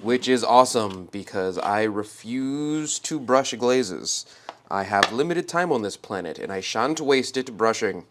which is awesome because I refuse to brush glazes. I have limited time on this planet, and I shan't waste it brushing.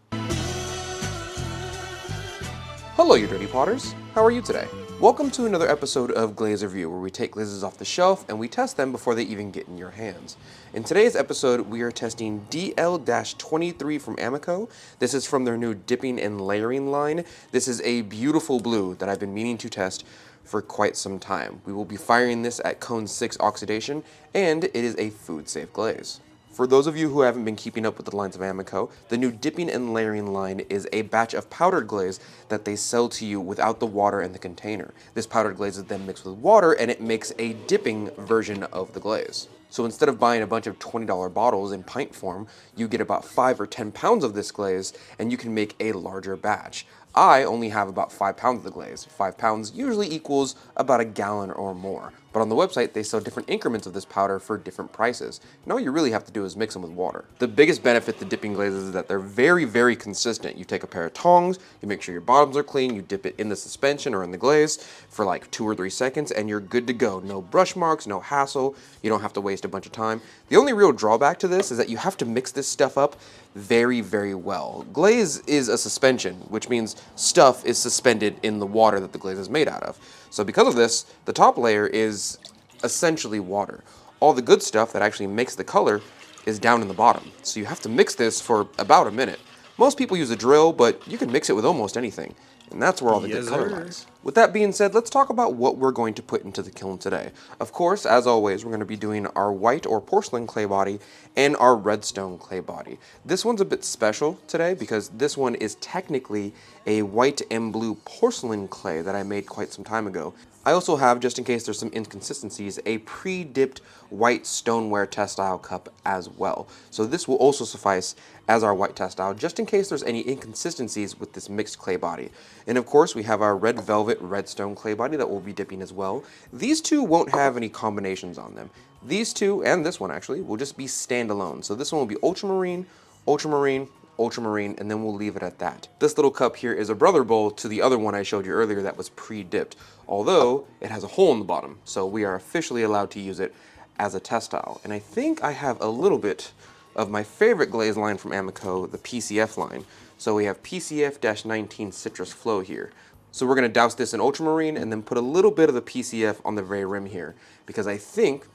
Hello, you dirty potters. How are you today? Welcome to another episode of Glaze Review, where we take glazes off the shelf and we test them before they even get in your hands. In today's episode, we are testing DL-23 from AMACO. This is from their new dipping and layering line. This is a beautiful blue that I've been meaning to test for quite some time. We will be firing this at cone 6 oxidation, and it is a food-safe glaze. For those of you who haven't been keeping up with the lines of AMACO, the new dipping and layering line is a batch of powdered glaze that they sell to you without the water in the container. This powdered glaze is then mixed with water, and it makes a dipping version of the glaze. So instead of buying a bunch of $20 bottles in pint form, you get about 5 or 10 pounds of this glaze, and you can make a larger batch. I only have about 5 pounds of the glaze. 5 pounds usually equals about a gallon or more. But on the website, they sell different increments of this powder for different prices. And all you really have to do is mix them with water. The biggest benefit to dipping glazes is that they're very, very consistent. You take a pair of tongs, you make sure your bottoms are clean, you dip it in the suspension or in the glaze for like 2 or 3 seconds, and you're good to go. No brush marks, no hassle, you don't have to waste a bunch of time. The only real drawback to this is that you have to mix this stuff up very, very well. Glaze is a suspension, which means stuff is suspended in the water that the glaze is made out of. So because of this, the top layer is essentially water. All the good stuff that actually makes the color is down in the bottom. So you have to mix this for about a minute. Most people use a drill, but you can mix it with almost anything. And that's where all the good color lies. With that being said, let's talk about what we're going to put into the kiln today. Of course, as always, we're going to be doing our white or porcelain clay body and our redstone clay body. This one's a bit special today because this one is technically a white and blue porcelain clay that I made quite some time ago. I also have, just in case there's some inconsistencies, a pre-dipped white stoneware textile cup as well. So this will also suffice as our white textile, just in case there's any inconsistencies with this mixed clay body. And of course, we have our red velvet redstone clay body that we'll be dipping as well. These two won't have any combinations on them. These two, and this one actually, will just be standalone. So this one will be ultramarine, ultramarine, ultramarine, and then we'll leave it at that. This little cup here is a brother bowl to the other one I showed you earlier that was pre-dipped, although it has a hole in the bottom, so we are officially allowed to use it as a textile. And I think I have a little bit of my favorite glaze line from AMACO, the PCF line. So we have PCF-19 Citrus Flow here. So we're going to douse this in ultramarine and then put a little bit of the PCF on the very rim here, because I think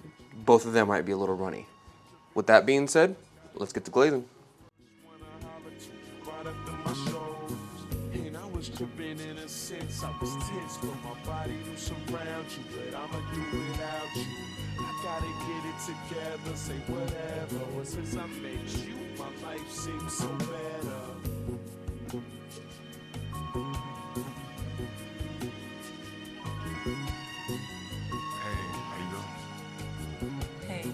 both of them might be a little runny. With that being said, let's get to glazing. In a sense, I was tense for my body to surround you, but I'ma do without you. I gotta get it together, say whatever. Well, since I met you, my life seems so better. Hey, how you doing? Hey.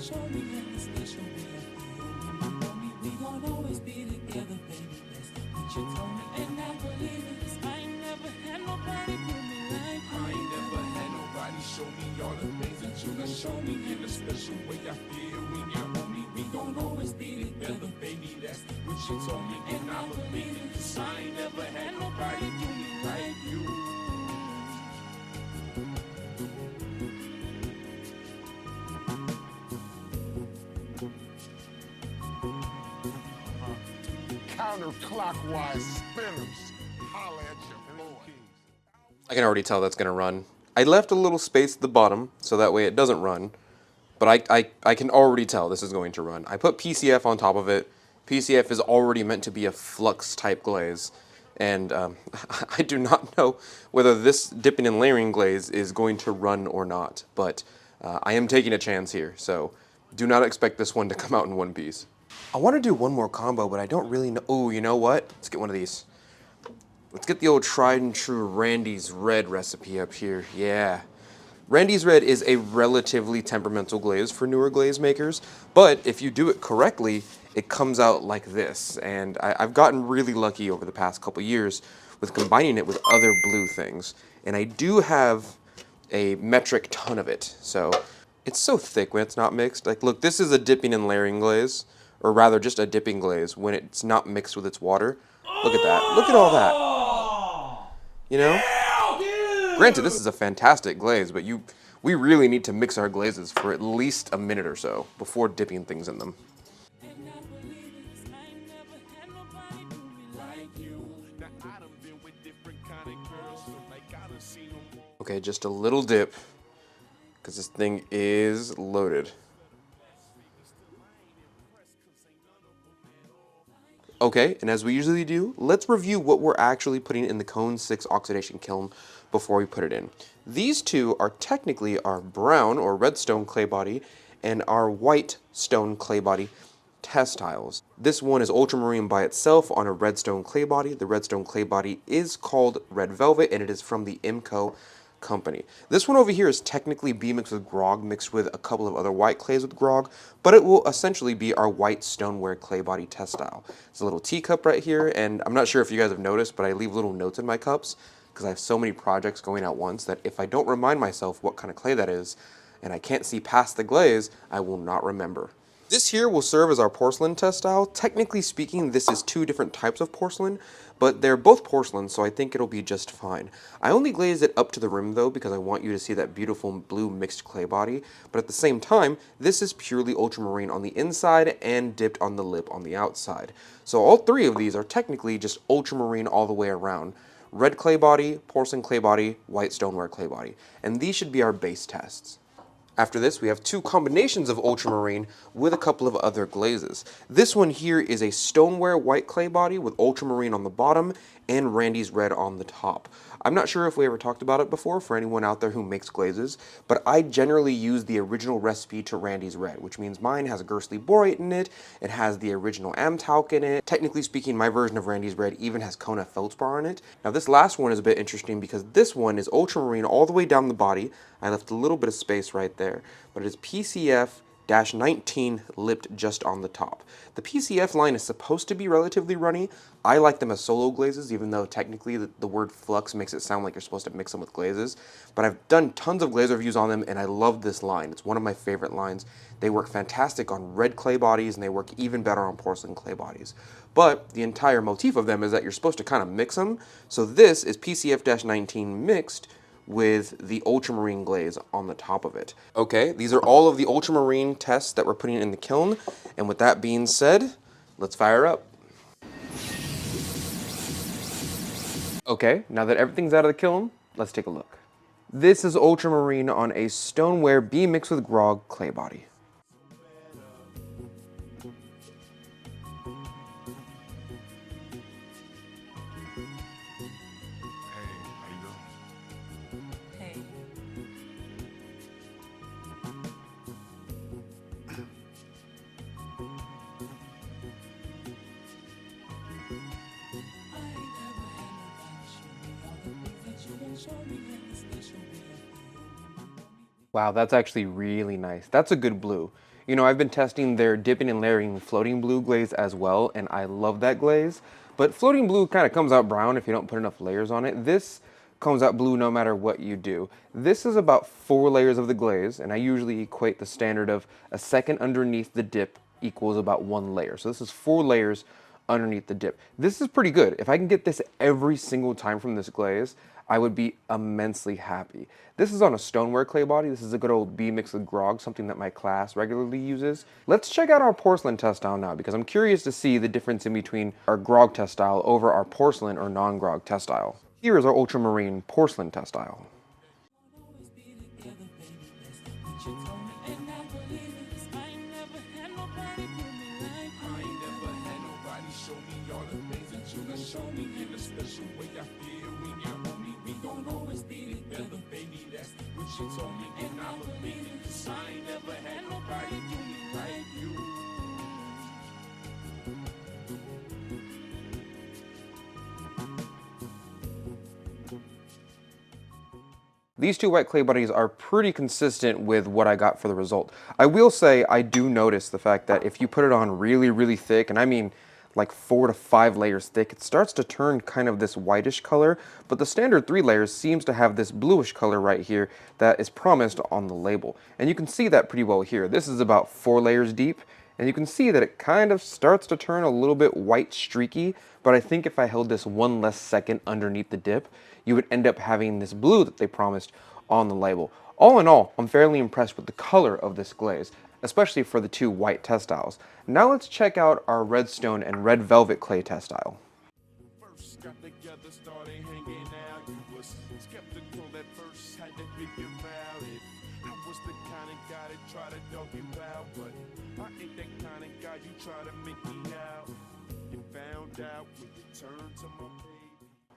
Show me how special we are. You know me, we gon' always be together, baby. That's what you told me, and I believe it. 'Cause I ain't never had nobody do me like you. I ain't never had nobody show me all the things that you done show me. In a special way I feel when you hold me. We gon' always be together, baby. That's what you told me, and I believe it. 'Cause I ain't never had nobody do me like you. Counterclockwise spinners. Holla at your boy. I can already tell that's going to run. I left a little space at the bottom so that way it doesn't run, but I can already tell this is going to run. I put PCF on top of it. PCF is already meant to be a flux type glaze, and I do not know whether this dipping and layering glaze is going to run or not, but I am taking a chance here, so do not expect this one to come out in one piece. I want to do one more combo, but I don't really know. Oh, you know what? Let's get one of these. Let's get the old tried and true Randy's Red recipe up here. Yeah. Randy's Red is a relatively temperamental glaze for newer glaze makers, but if you do it correctly, it comes out like this. And I've gotten really lucky over the past couple years with combining it with other blue things. And I do have a metric ton of it. So It's so thick when it's not mixed. Like, look, this is a dipping and layering glaze, or rather just a dipping glaze when it's not mixed with its water. Look at that. Look at all that. You know? Granted, this is a fantastic glaze, but we really need to mix our glazes for at least a minute or so before dipping things in them. And I believe it, 'cause I ain't never had nobody do me like you. Now I done been with different kind of girls, so like I done seen them all. Okay, just a little dip, because this thing is loaded. Okay, and as we usually do, let's review what we're actually putting in the Cone 6 oxidation kiln before we put it in. These two are technically our brown or red stone clay body and our white stone clay body test tiles. This one is ultramarine by itself on a redstone clay body. The redstone clay body is called Red Velvet, and it is from the AMACO company. This one over here is technically B mixed with grog mixed with a couple of other white clays with grog, but it will essentially be our white stoneware clay body test style. It's a little teacup right here, and I'm not sure if you guys have noticed, but I leave little notes in my cups because I have so many projects going at once that if I don't remind myself what kind of clay that is, and I can't see past the glaze, I will not remember. This here will serve as our porcelain test style. Technically speaking, this is two different types of porcelain, but they're both porcelain, so I think it'll be just fine. I only glazed it up to the rim though, because I want you to see that beautiful blue mixed clay body, but at the same time, this is purely ultramarine on the inside and dipped on the lip on the outside. So all three of these are technically just ultramarine all the way around. Red clay body, porcelain clay body, white stoneware clay body. And these should be our base tests. After this, we have two combinations of ultramarine with a couple of other glazes. This one here is a stoneware white clay body with ultramarine on the bottom and Randy's red on the top. I'm not sure if we ever talked about it before for anyone out there who makes glazes, but I generally use the original recipe to Randy's red, which means mine has a Gersley borate in it, it has the original Amtalc in it. Technically speaking, my version of Randy's red even has Kona feldspar in it. Now this last one is a bit interesting because this one is ultramarine all the way down the body. I left a little bit of space right there, but it is PCF-19 lipped just on the top. The PCF line is supposed to be relatively runny. I like them as solo glazes, even though technically the word flux makes it sound like you're supposed to mix them with glazes. But I've done tons of glaze reviews on them, and I love this line. It's one of my favorite lines. They work fantastic on red clay bodies, and they work even better on porcelain clay bodies. But the entire motif of them is that you're supposed to kind of mix them. So this is PCF-19 mixed with the ultramarine glaze on the top of it. Okay, these are all of the ultramarine tests that we're putting in the kiln, and with that being said, let's fire up. Okay, now that everything's out of the kiln, let's take a look. This is ultramarine on a stoneware B mixed with grog clay body. Hey. Wow, that's actually really nice. That's a good blue. You know, I've been testing their dipping and layering floating blue glaze as well, and I love that glaze. But floating blue kind of comes out brown if you don't put enough layers on it. This comes out blue no matter what you do. This is about 4 layers of the glaze, and I usually equate the standard of a second underneath the dip equals about 1 layer. So this is 4 layers underneath the dip. This is pretty good. If I can get this every single time from this glaze, I would be immensely happy. This is on a stoneware clay body. This is a good old B mixed with grog, something that my class regularly uses. Let's check out our porcelain test style now, because I'm curious to see the difference in between our grog test style over our porcelain or non-grog test style. Here is our ultramarine porcelain test style. She told me, and I believe it, 'cause I ain't never had nobody do me like you. These two white clay bodies are pretty consistent with what I got for the result. I will say I do notice the fact that if you put it on really, really thick, and I mean like 4 to 5 layers thick, it starts to turn kind of this whitish color, but the standard 3 layers seems to have this bluish color right here that is promised on the label. And you can see that pretty well here. This is about 4 layers deep, and you can see that it kind of starts to turn a little bit white streaky, but I think if I held this one less second underneath the dip, you would end up having this blue that they promised on the label. All in all, I'm fairly impressed with the color of this glaze, especially for the 2 white test styles. Now let's check out our redstone and red velvet clay test style. First got together, started hanging out. You was skeptical at first, had to figure out if I was the kind of guy that try to dog you out, but I ain't that kind of guy you try to make me out. You found out when you turned to my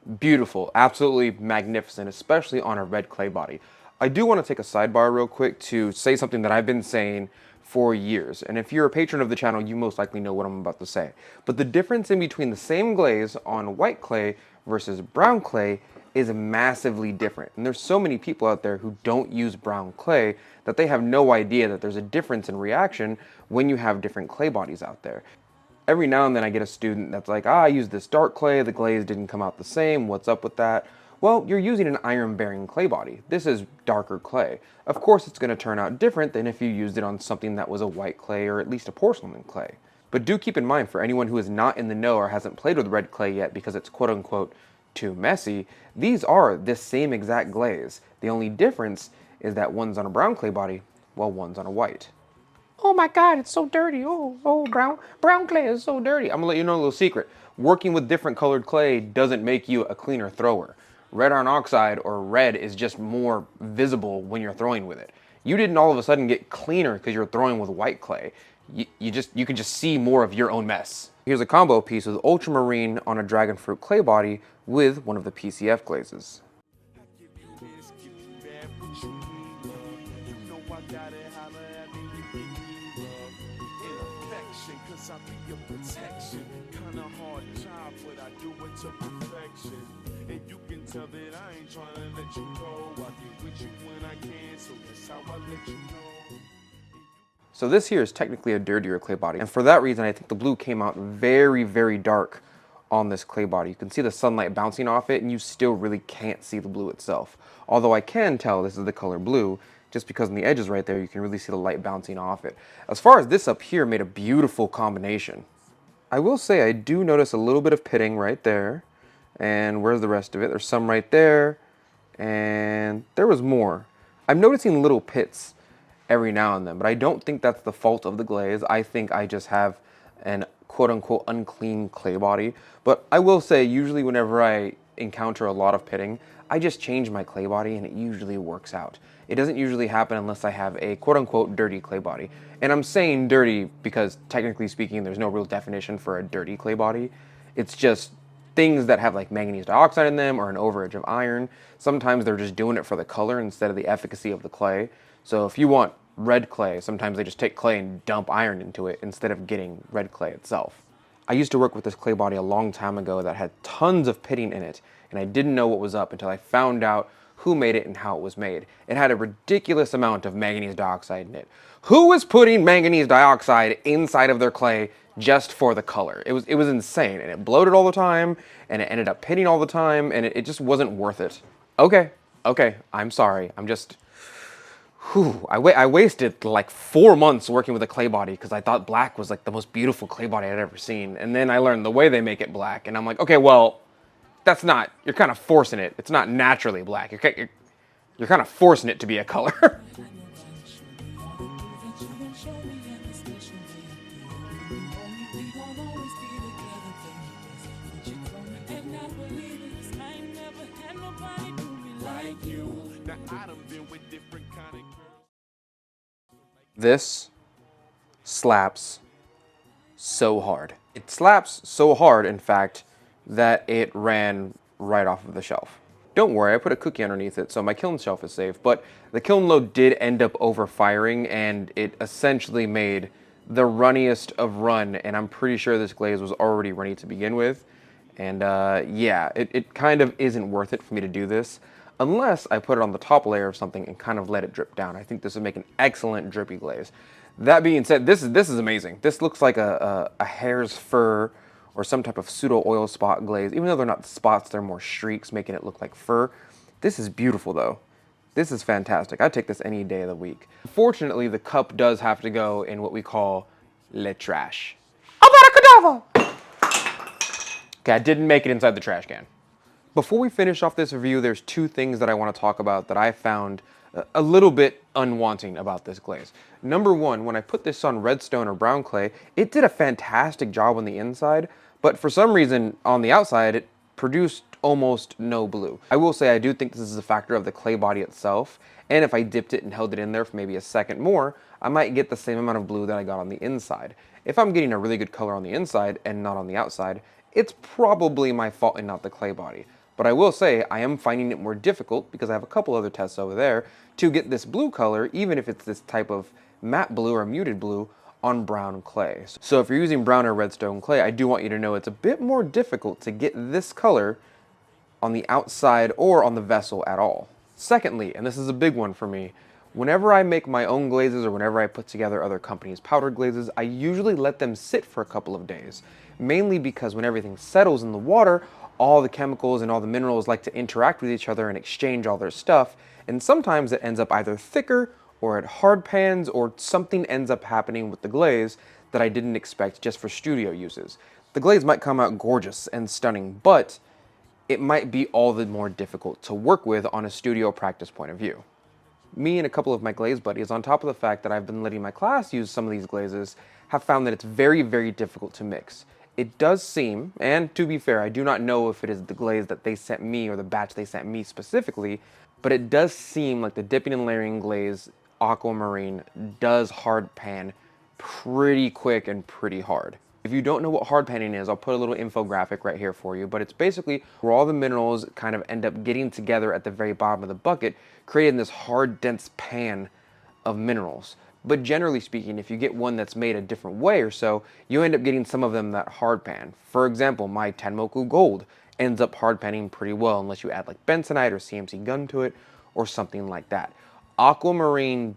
baby. Beautiful, absolutely magnificent, especially on a red clay body. I do want to take a sidebar real quick to say something that I've been saying for years, and if you're a patron of the channel, you most likely know what I'm about to say. But the difference in between the same glaze on white clay versus brown clay is massively different. And there's so many people out there who don't use brown clay that they have no idea that there's a difference in reaction when you have different clay bodies out there. Every now and then I get a student that's like, I used this dark clay, the glaze didn't come out the same, what's up with that? Well, you're using an iron-bearing clay body. This is darker clay. Of course, it's going to turn out different than if you used it on something that was a white clay or at least a porcelain clay. But do keep in mind, for anyone who is not in the know or hasn't played with red clay yet because it's quote-unquote too messy, these are this same exact glaze. The only difference is that one's on a brown clay body, while one's on a white. Oh my God, it's so dirty. Brown clay is so dirty. I'm gonna let you know a little secret. Working with different colored clay doesn't make you a cleaner thrower. Red iron oxide or red is just more visible when you're throwing with it. You didn't all of a sudden get cleaner because you're throwing with white clay. You can just see more of your own mess. Here's a combo piece with ultramarine on a dragon fruit clay body with one of the PCF glazes. And you can tell that I ain't trying to let you go. I get with you when I can, so that's how I let you know. So this here is technically a dirtier clay body, and for that reason I think the blue came out very, very dark on this clay body. You can see the sunlight bouncing off it, and you still really can't see the blue itself. Although I can tell this is the color blue, just because on the edges right there you can really see the light bouncing off it. As far as this up here made a beautiful combination. I will say I do notice a little bit of pitting right there. And where's the rest of it? There's some right there, and there was more. I'm noticing little pits every now and then, but I don't think that's the fault of the glaze. I think I just have an quote-unquote unclean clay body. But I will say, usually whenever I encounter a lot of pitting, I just change my clay body and it usually works out. It doesn't usually happen unless I have a quote-unquote dirty clay body. And I'm saying dirty because technically speaking, there's no real definition for a dirty clay body. It's just things that have like manganese dioxide in them or an overage of iron. Sometimes they're just doing it for the color instead of the efficacy of the clay. So if you want red clay, sometimes they just take clay and dump iron into it instead of getting red clay itself. I used to work with this clay body a long time ago that had tons of pitting in it, and I didn't know what was up until I found out who made it and how it was made. It had a ridiculous amount of manganese dioxide in it. Who was putting manganese dioxide inside of their clay just for the color? It was insane, and it bloated all the time, and it ended up pitting all the time, and it just wasn't worth it. Okay, I'm sorry. I'm just, I wasted like 4 months working with a clay body because I thought black was like the most beautiful clay body I'd ever seen, and then I learned the way they make it black, and I'm like, okay, well, that's not, you're kind of forcing it. It's not naturally black. You're kind of forcing it to be a color. This slaps so hard. It slaps so hard, in fact, that it ran right off of the shelf. Don't worry, I put a cookie underneath it, so my kiln shelf is safe, but the kiln load did end up overfiring, and it essentially made the runniest of run, and I'm pretty sure this glaze was already runny to begin with. And yeah, it kind of isn't worth it for me to do this, unless I put it on the top layer of something and kind of let it drip down. I think this would make an excellent drippy glaze. That being said, this is amazing. This looks like a hare's fur or some type of pseudo oil spot glaze. Even though they're not spots, they're more streaks, making it look like fur. This is beautiful though. This is fantastic. I'd take this any day of the week. Fortunately, the cup does have to go in what we call le trash. Abracadabra! Okay, I didn't make it inside the trash can. Before we finish off this review, there's two things that I want to talk about that I found a little bit unwanting about this glaze. Number one, when I put this on redstone or brown clay, it did a fantastic job on the inside, but for some reason on the outside, it produced almost no blue. I will say I do think this is a factor of the clay body itself, and if I dipped it and held it in there for maybe a second more, I might get the same amount of blue that I got on the inside. If I'm getting a really good color on the inside and not on the outside, it's probably my fault and not the clay body. But I will say I am finding it more difficult, because I have a couple other tests over there, to get this blue color, even if it's this type of matte blue or muted blue, on brown clay. So if you're using brown or redstone clay, I do want you to know it's a bit more difficult to get this color on the outside or on the vessel at all. Secondly, and this is a big one for me, whenever I make my own glazes or whenever I put together other companies' powdered glazes, I usually let them sit for a couple of days. Mainly because when everything settles in the water, all the chemicals and all the minerals like to interact with each other and exchange all their stuff, and sometimes it ends up either thicker or it hard pans, or something ends up happening with the glaze that I didn't expect just for studio uses. The glaze might come out gorgeous and stunning, but it might be all the more difficult to work with on a studio practice point of view. Me and a couple of my glaze buddies, on top of the fact that I've been letting my class use some of these glazes, have found that it's very, very difficult to mix. It does seem, and to be fair, I do not know if it is the glaze that they sent me or the batch they sent me specifically, but it does seem like the dipping and layering glaze Aquamarine does hard pan pretty quick and pretty hard. If you don't know what hard panning is, I'll put a little infographic right here for you, but it's basically where all the minerals kind of end up getting together at the very bottom of the bucket, creating this hard, dense pan of minerals. But generally speaking, if you get one that's made a different way or so, you end up getting some of them that hard pan. For example, my Amoco gold ends up hard panning pretty well unless you add like bentonite or CMC gun to it or something like that. Aquamarine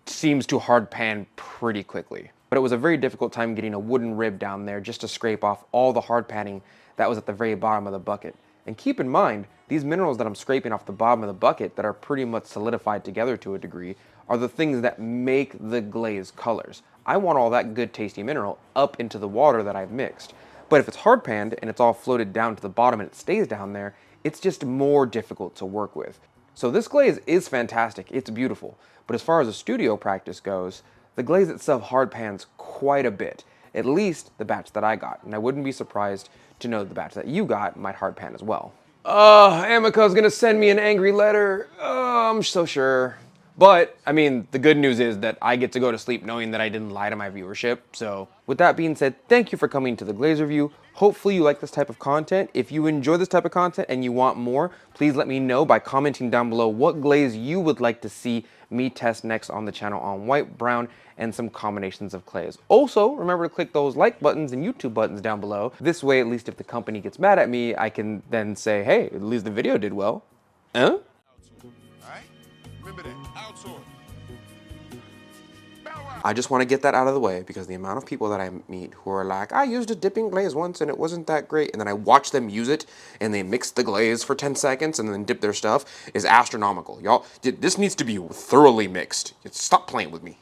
seems to hard pan pretty quickly, but it was a very difficult time getting a wooden rib down there just to scrape off all the hard panning that was at the very bottom of the bucket. And keep in mind, these minerals that I'm scraping off the bottom of the bucket that are pretty much solidified together to a degree are the things that make the glaze colors. I want all that good tasty mineral up into the water that I've mixed. But if it's hard panned and it's all floated down to the bottom and it stays down there, it's just more difficult to work with. So this glaze is fantastic, it's beautiful. But as far as a studio practice goes, the glaze itself hard pans quite a bit. At least the batch that I got. And I wouldn't be surprised to know the batch that you got might hard pan as well. Oh, AMACO's gonna send me an angry letter. Oh, I'm so sure. But, I mean, the good news is that I get to go to sleep knowing that I didn't lie to my viewership. So, with that being said, thank you for coming to the Glaze Review. Hopefully you like this type of content. If you enjoy this type of content and you want more, please let me know by commenting down below what glaze you would like to see me test next on the channel on white, brown, and some combinations of clays. Also, remember to click those like buttons and YouTube buttons down below. This way, at least if the company gets mad at me, I can then say, hey, at least the video did well. Huh? I just want to get that out of the way because the amount of people that I meet who are like, I used a dipping glaze once and it wasn't that great, and then I watch them use it and they mix the glaze for 10 seconds and then dip their stuff is astronomical. Y'all, this needs to be thoroughly mixed. Stop playing with me.